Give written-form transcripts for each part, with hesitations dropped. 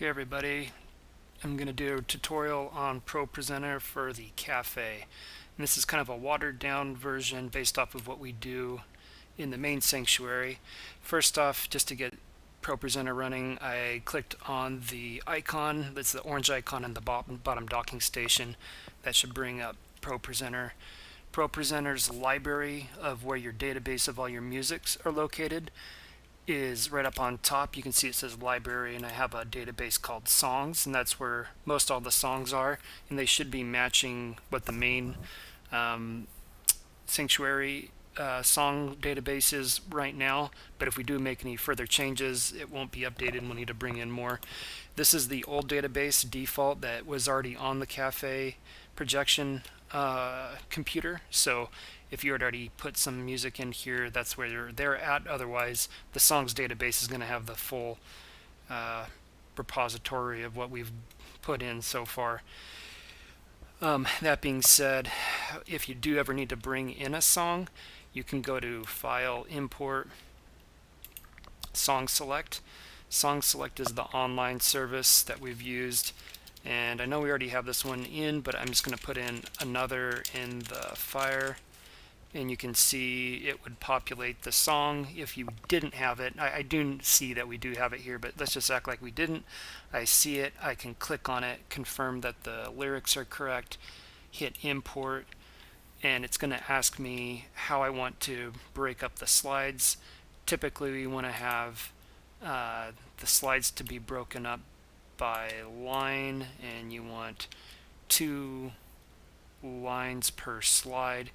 Okay everybody, I'm going to do a tutorial on Pro Presenter for the Cafe. And this is kind of a watered down version based off of what we do in the main sanctuary. First off, just to get Pro Presenter running, I clicked on the icon, that's the orange icon in the bottom docking station. That should bring up Pro Presenter. Pro Presenter's library of where your database of all your musics are located is right up on top. You can see it says library, and I have a database called songs, and that's where most all the songs are, and they should be matching what the main sanctuary song database is right now. But if we do make any further changes, it won't be updated and we'll need to bring in more. This is the old database default that was already on the Cafe projection computer, so if you had already put some music in here, that's where they're at. Otherwise, the songs database is going to have the full repository of what we've put in so far. That being said, if you do ever need to bring in a song, you can go to File, Import, Song Select. Song Select is the online service that we've used, and I know we already have this one in, but I'm just going to put in another in the Fire, and you can see it would populate the song if you didn't have it. I do see that we do have it here, but let's just act like we didn't. I see it, I can click on it, confirm that the lyrics are correct, hit import, and it's going to ask me how I want to break up the slides. Typically we want to have the slides to be broken up by line, and you want 2 lines per slide.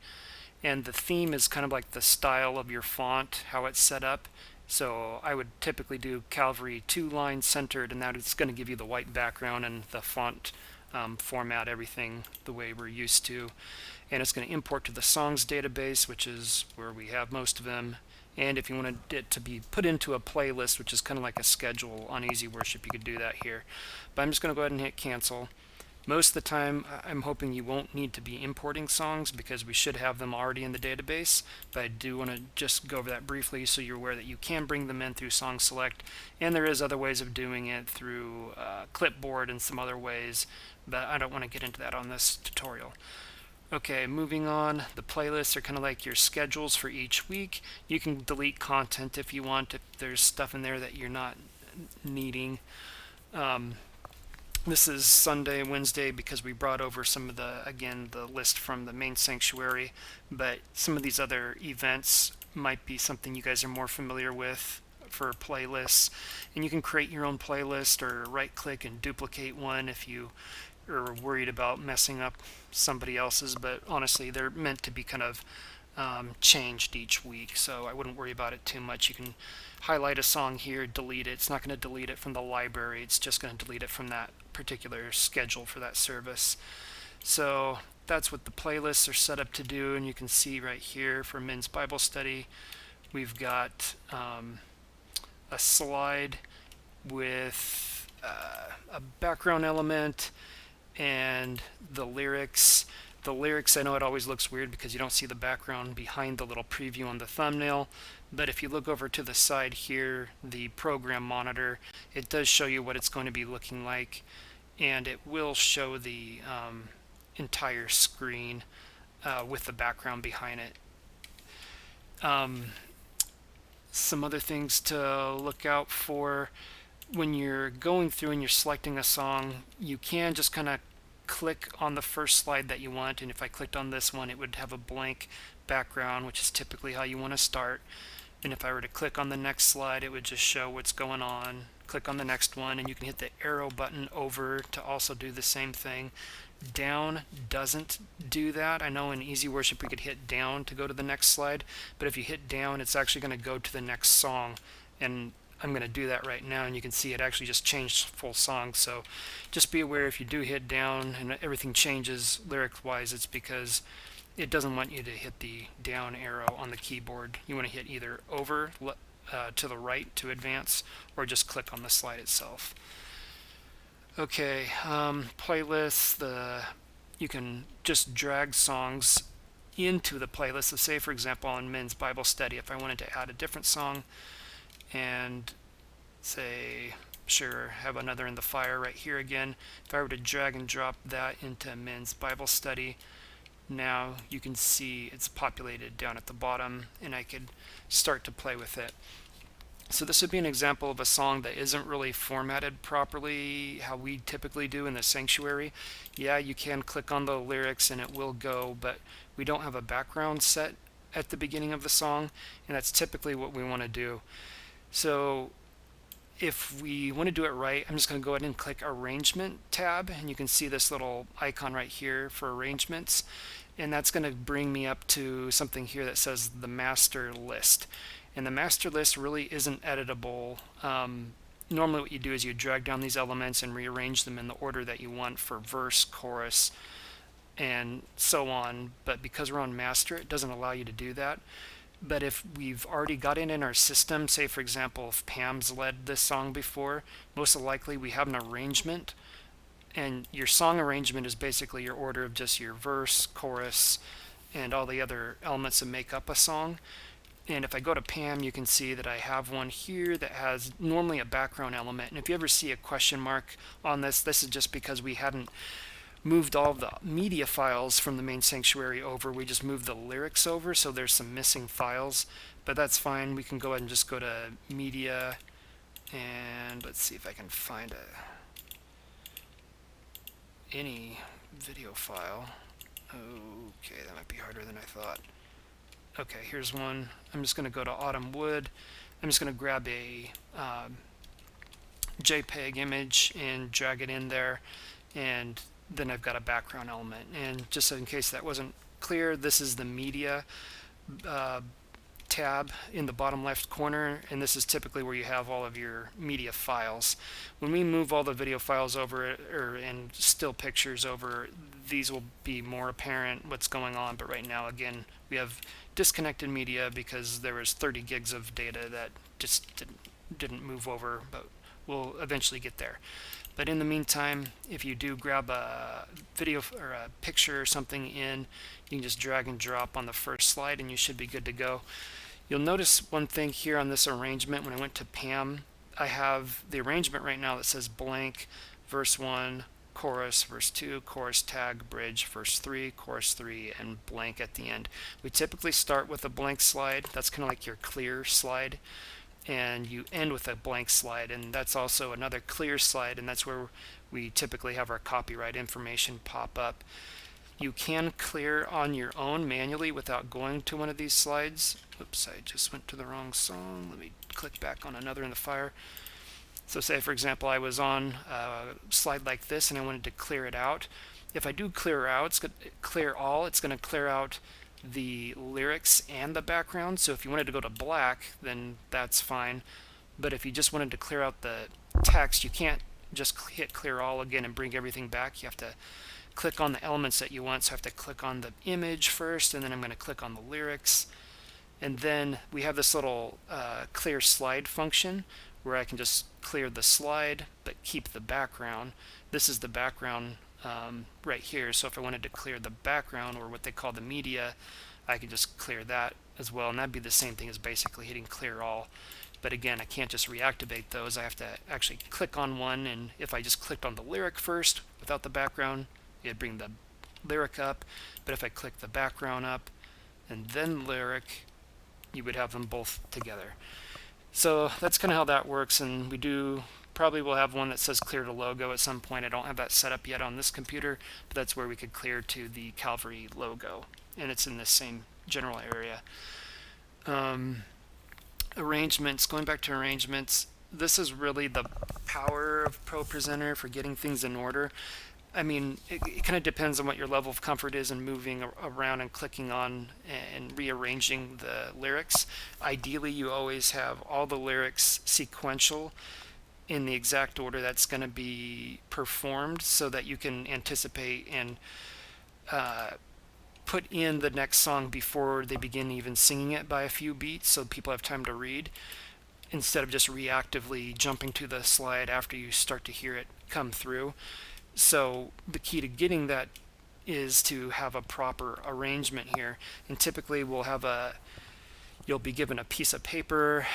And the theme is kind of like the style of your font, how it's set up. So I would typically do Calvary 2 lines centered, and that is going to give you the white background and the font format, everything the way we're used to. And it's going to import to the songs database, which is where we have most of them. And if you wanted it to be put into a playlist, which is kind of like a schedule on Easy Worship, you could do that here. But I'm just going to go ahead and hit cancel. Most of the time, I'm hoping you won't need to be importing songs because we should have them already in the database, but I do want to just go over that briefly so you're aware that you can bring them in through Song Select, and there is other ways of doing it through Clipboard and some other ways, but I don't want to get into that on this tutorial. Okay, moving on, the playlists are kind of like your schedules for each week. You can delete content if you want, if there's stuff in there that you're not needing. This is Sunday, Wednesday, because we brought over some of the list from the main sanctuary, but some of these other events might be something you guys are more familiar with for playlists. And you can create your own playlist or right click and duplicate one if you are worried about messing up somebody else's, but honestly they're meant to be kind of changed each week, so I wouldn't worry about it too much. You can highlight a song here, delete it. It's not going to delete it from the library, it's just going to delete it from that particular schedule for that service. So that's what the playlists are set up to do, and you can see right here for Men's Bible Study we've got a slide with a background element and the lyrics. The lyrics, I know it always looks weird because you don't see the background behind the little preview on the thumbnail, but if you look over to the side here, the program monitor, it does show you what it's going to be looking like, and it will show the entire screen with the background behind it. Some other things to look out for when you're going through and you're selecting a song, you can just kind of click on the first slide that you want, and if I clicked on this one it would have a blank background, which is typically how you want to start. And if I were to click on the next slide, it would just show what's going on. Click on the next one, and you can hit the arrow button over to also do the same thing. Down doesn't do that. I know in Easy Worship we could hit down to go to the next slide, but if you hit down it's actually going to go to the next song, and I'm going to do that right now, and you can see it actually just changed full song. So just be aware if you do hit down and everything changes lyric wise, it's because it doesn't want you to hit the down arrow on the keyboard. You want to hit either over to the right to advance, or just click on the slide itself. Okay, playlists, you can just drag songs into the playlist. So say for example on Men's Bible Study, if I wanted to add a different song and say, sure, have another in the fire right here again. If I were to drag and drop that into men's Bible study, now you can see it's populated down at the bottom, and I could start to play with it. So this would be an example of a song that isn't really formatted properly how we typically do in the sanctuary. Yeah, you can click on the lyrics and it will go, but we don't have a background set at the beginning of the song, and that's typically what we want to do. So if we want to do it right, I'm just going to go ahead and click Arrangement tab, and you can see this little icon right here for arrangements, and that's going to bring me up to something here that says the master list. And the master list really isn't editable. Normally what you do is you drag down these elements and rearrange them in the order that you want for verse, chorus, and so on, but because we're on master, it doesn't allow you to do that. But if we've already got it in our system, say for example if Pam's led this song before, most likely we have an arrangement, and your song arrangement is basically your order of just your verse, chorus, and all the other elements that make up a song. And if I go to Pam, you can see that I have one here that has normally a background element. And if you ever see a question mark on this, this is just because we hadn't moved all the media files from the main sanctuary over. We just moved the lyrics over, so there's some missing files. But that's fine. We can go ahead and just go to media, and let's see if I can find any video file. Okay, that might be harder than I thought. Okay, here's one. I'm just going to go to Autumn Wood. I'm just going to grab a JPEG image and drag it in there, and then I've got a background element. And just in case that wasn't clear, this is the media tab in the bottom left corner, and this is typically where you have all of your media files. When we move all the video files over, and still pictures over, these will be more apparent what's going on. But right now, again, we have disconnected media because there was 30 gigs of data that just didn't move over, but we'll eventually get there. But in the meantime, if you do grab a video or a picture or something in, you can just drag and drop on the first slide and you should be good to go. You'll notice one thing here on this arrangement. When I went to Pam, I have the arrangement right now that says blank, verse 1, chorus, verse 2, chorus tag, bridge, verse 3, chorus 3, and blank at the end. We typically start with a blank slide. That's kind of like your clear slide. And you end with a blank slide, and that's also another clear slide, and that's where we typically have our copyright information pop up. You can clear on your own manually without going to one of these slides. Oops, I just went to the wrong song. Let me click back on another in the fire. So say for example I was on a slide like this and I wanted to clear it out. If I do clear out, it's going to clear all. It's going to clear out the lyrics and the background. So if you wanted to go to black, then that's fine. But if you just wanted to clear out the text, you can't just hit clear all again and bring everything back. You have to click on the elements that you want. So I have to click on the image first, and then I'm going to click on the lyrics. And then we have this little clear slide function where I can just clear the slide but keep the background. This is the background right here. So if I wanted to clear the background, or what they call the media, I could just clear that as well, and that'd be the same thing as basically hitting clear all. But again, I can't just reactivate those. I have to actually click on one, and if I just clicked on the lyric first without the background, it'd bring the lyric up. But if I click the background up and then lyric, you would have them both together. So that's kind of how that works, and we do probably will have one that says clear to logo at some point. I don't have that set up yet on this computer, but that's where we could clear to the Calvary logo, and it's in the same general area. Arrangements, going back to arrangements, this is really the power of ProPresenter for getting things in order. I mean, it kind of depends on what your level of comfort is in moving around and clicking on and rearranging the lyrics. Ideally, you always have all the lyrics sequential in the exact order that's going to be performed, so that you can anticipate and put in the next song before they begin even singing it by a few beats, so people have time to read, instead of just reactively jumping to the slide after you start to hear it come through. So the key to getting that is to have a proper arrangement here, and typically we'll have You'll be given a piece of paper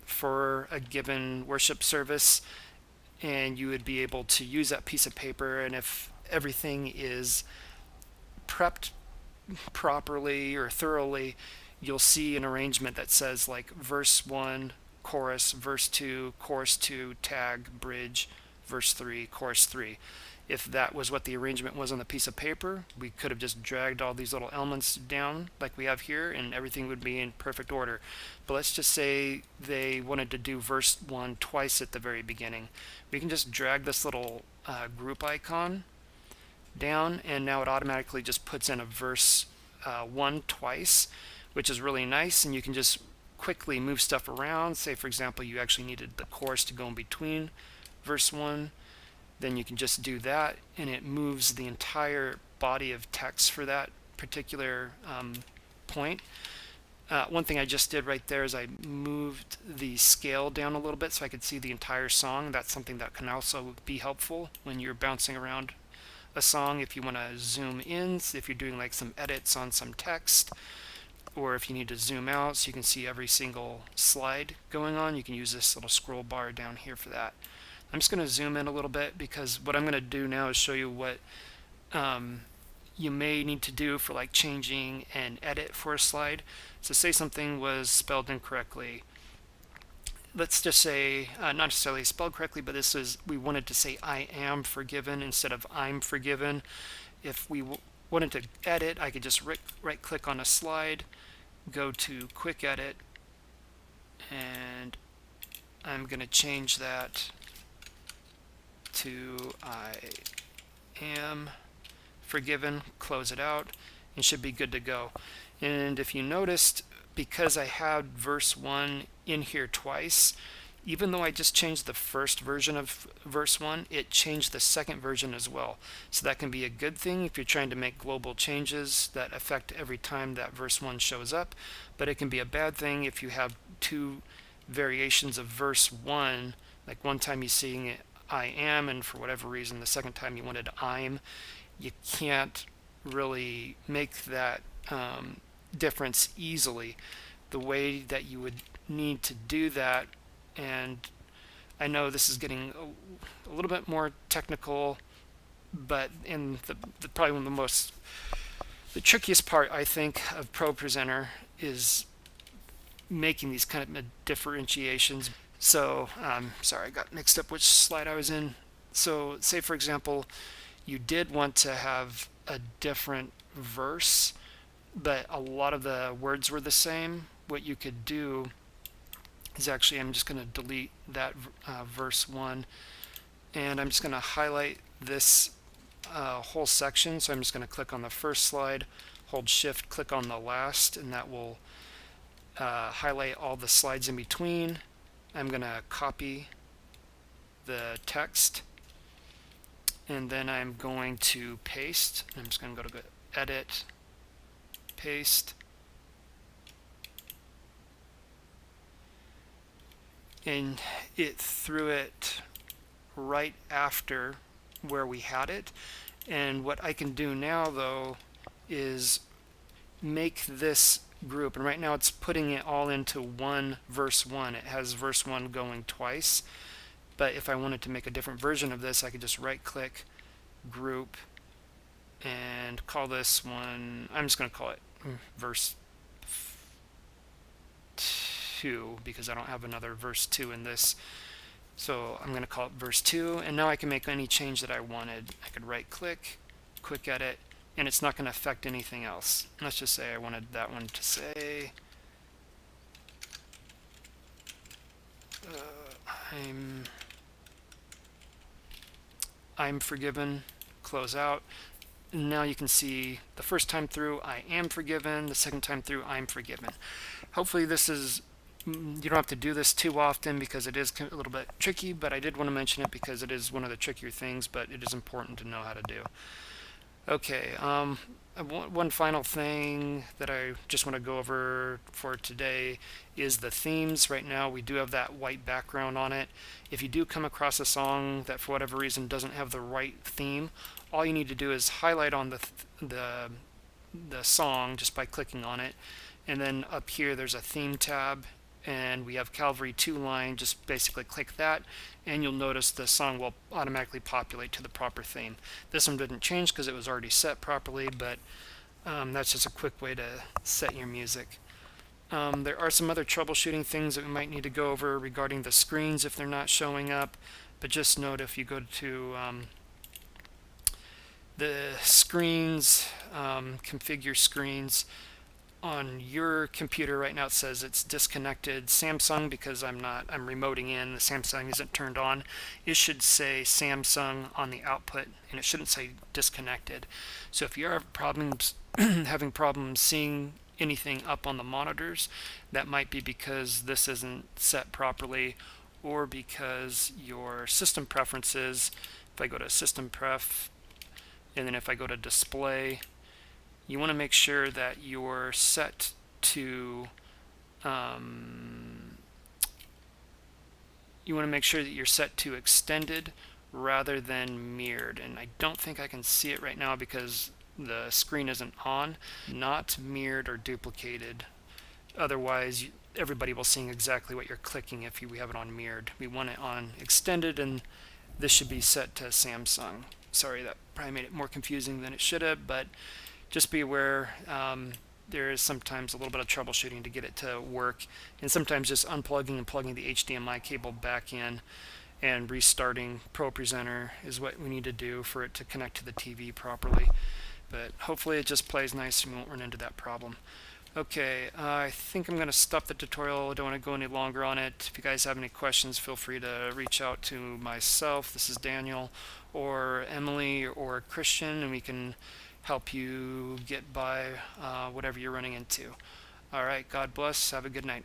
for a given worship service, and you would be able to use that piece of paper. And if everything is prepped properly or thoroughly, you'll see an arrangement that says like verse 1, chorus, verse 2, chorus 2, tag, bridge, verse 3, chorus 3. If that was what the arrangement was on the piece of paper, we could have just dragged all these little elements down like we have here, and everything would be in perfect order. But let's just say they wanted to do verse 1 twice at the very beginning. We can just drag this little group icon down, and now it automatically just puts in a verse 1 twice, which is really nice, and you can just quickly move stuff around. Say, for example, you actually needed the chorus to go in between verse 1. Then you can just do that, and it moves the entire body of text for that particular point. One thing I just did right there is I moved the scale down a little bit so I could see the entire song. That's something that can also be helpful when you're bouncing around a song. If you want to zoom in, if you're doing like some edits on some text, or if you need to zoom out so you can see every single slide going on, you can use this little scroll bar down here for that. I'm just going to zoom in a little bit, because what I'm going to do now is show you what you may need to do for like changing an edit for a slide. So say something was spelled incorrectly. Let's just say, not necessarily spelled correctly, but this is, we wanted to say I am forgiven instead of I'm forgiven. If we wanted to edit, I could just right click on a slide, go to quick edit, and I'm going to change that to I am forgiven, close it out, and should be good to go. And if you noticed, because I had verse 1 in here twice, even though I just changed the first version of verse 1, it changed the second version as well. So that can be a good thing if you're trying to make global changes that affect every time that verse 1 shows up, but it can be a bad thing if you have two variations of verse 1, like one time you're seeing it I am, and for whatever reason the second time you wanted I'm. You can't really make that difference easily. The way that you would need to do that, and I know this is getting a little bit more technical, but in probably one of the trickiest part, I think, of Pro Presenter is making these kind of differentiations. So, sorry, I got mixed up which slide I was in. So, say for example, you did want to have a different verse, but a lot of the words were the same. What you could do is actually, I'm just going to delete that verse 1, and I'm just going to highlight this whole section. So I'm just going to click on the first slide, hold shift, click on the last, and that will highlight all the slides in between. I'm going to copy the text, and then I'm going to paste. I'm just going to go to edit, paste, and it threw it right after where we had it. And what I can do now though is make this group, and right now it's putting it all into one verse 1. It has verse 1 going twice, but if I wanted to make a different version of this, I could just right click, group, and call this one, I'm just going to call it verse 2, because I don't have another verse 2 in this. So I'm going to call it verse 2, and now I can make any change that I wanted. I could right click, quick edit, and it's not going to affect anything else. Let's just say I wanted that one to say I'm forgiven, close out. And now you can see the first time through I am forgiven, the second time through I'm forgiven. Hopefully this is, you don't have to do this too often because it is a little bit tricky, but I did want to mention it because it is one of the trickier things, but it is important to know how to do. Okay, one final thing that I just want to go over for today is the themes. Right now we do have that white background on it. If you do come across a song that for whatever reason doesn't have the right theme, all you need to do is highlight on the song just by clicking on it, And then up here there's a theme tab, and we have Calvary 2 line. Just basically click that and you'll notice the song will automatically populate to the proper theme. This one didn't change because it was already set properly, but that's just a quick way to set your music. There are some other troubleshooting things that we might need to go over regarding the screens if they're not showing up, but just note if you go to the screens, configure screens, on your computer right now it says it's disconnected Samsung because I'm remoting in, the Samsung isn't turned on. It should say Samsung on the output and it shouldn't say disconnected. So if you're having problems seeing anything up on the monitors, that might be because this isn't set properly, or because your system preferences, if I go to system pref and then if I go to display, you want to make sure that you're set to extended rather than mirrored. And I don't think I can see it right now because the screen isn't on. Not mirrored or duplicated. Otherwise, everybody will see exactly what you're clicking if we have it on mirrored. We want it on extended, and this should be set to Samsung. Sorry, that probably made it more confusing than it should have, but just be aware there is sometimes a little bit of troubleshooting to get it to work, and sometimes just unplugging and plugging the HDMI cable back in and restarting ProPresenter is what we need to do for it to connect to the TV properly. But hopefully it just plays nice and we won't run into that problem. Okay, I think I'm going to stop the tutorial. I don't want to go any longer on it. If you guys have any questions, feel free to reach out to myself. This is Daniel, or Emily, or Christian, and we can help you get by whatever you're running into. All right, God bless. Have a good night.